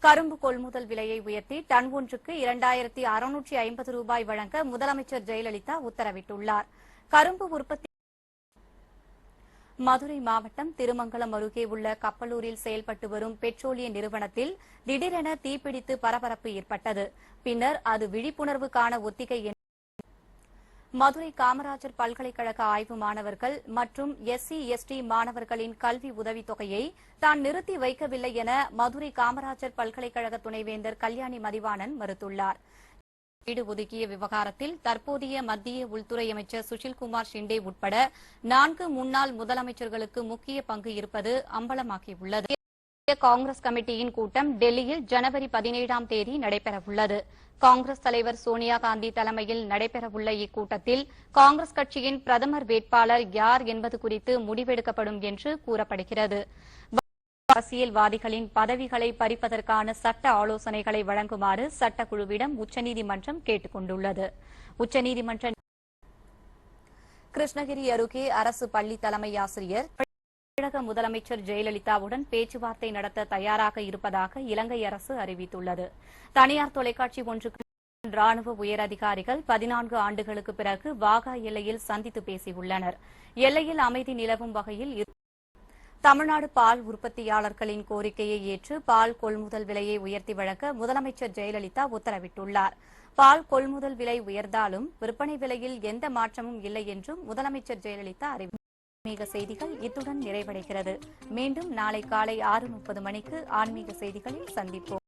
கரும்பு கொள்முதல் விலையை உயர்த்தி டன் ஒன்றுக்கு 2650 ரூபாய் வழங்க முதலமைச்சர் ஜெயலலிதா உத்தரவிட்டுள்ளார். கரும்பு உற்பத்தி மதுரை மாவட்டம் திருமங்கலம் அருகே உள்ள கப்பலூரில் செயல்பட்டு வரும் பெட்ரோலிய நிறுவனத்தில் திடீரென தீப்பிடித்து பரபரப்பு ஏற்பட்டது. பின்னர் அது விழிப்புணர்வுக்கான ஒத்திகை. மதுரை காமராஜர் பல்கலைக்கழக ஆய்வு மாணவர்கள் மற்றும் SC/ST மாணவர்களின் கல்வி உதவித்தொகையை தான் நிறுத்தி வைக்கவில்லை என மதுரை காமராஜர் பல்கலைக்கழக துணைவேந்தர் கல்யாணி மதிவாணன் மறுத்துள்ளார். வீடு ஒதுக்கிய விவகாரத்தில் தற்போதைய மத்திய உள்துறை அமைச்சர் சுஷில்குமார் ஷிண்டே உட்பட 4 முன்னாள் முதலமைச்சர்களுக்கு முக்கிய பங்கு இருப்பது அம்பலமாகியுள்ளது. காங்கிரஸ் கமிட்டியின் கூட்டம் டெல்லியில் ஜனவரி 17ஆம் தேதி நடைபெறவுள்ளது. காங்கிரஸ் தலைவர் சோனியா காந்தி தலைமையில் நடைபெறவுள்ள இக்கூட்டத்தில் காங்கிரஸ் கட்சியின் பிரதமர் வேட்பாளர் யார் என்பது குறித்து முடிவெடுக்கப்படும் என்று கூறப்படுகிறது. அரசியல்வாதிகளின் பதவிகளை பறிப்பதற்கான சட்ட ஆலோசனைகளை வழங்குமாறு சட்டக்குழுவிடம் உச்சநீதிமன்றம் கேட்டுக் கொண்டுள்ளது. கிருஷ்ணகிரி அருகே அரசு பள்ளி தலைமை ஆசிரியர் தமிழக முதலமைச்சர் ஜெயலலிதாவுடன் பேச்சுவார்த்தை நடத்த தயாராக இருப்பதாக இலங்கை அரசு அறிவித்துள்ளது. தனியார் தொலைக்காட்சி ஒன்றுக்கு ராணுவ உயரதிகாரிகள் 14 ஆண்டுகளுக்கு பிறகு வாகா எல்லையில் சந்தித்து பேசியுள்ளனர். எல்லையில் அமைதி நிலவும் வகையில் தமிழ்நாடு பால் உற்பத்தியாளர்களின் கோரிக்கையை ஏற்று பால் கொள்முதல் விலையை உயர்த்தி வழங்க முதலமைச்சர் ஜெயலலிதா உத்தரவிட்டுள்ளார். பால் கொள்முதல் விலை உயர்ந்தாலும் விற்பனை விலையில் எந்த மாற்றமும் இல்லை என்றும் முதலமைச்சர் ஜெயலலிதா அறிவித்தார். ஆன்மீக செய்திகள் இத்துடன் நிறைவடைகிறது. மீண்டும் நாளை காலை 6:30 மணிக்கு ஆன்மீக செய்திகளில் சந்திப்போம்.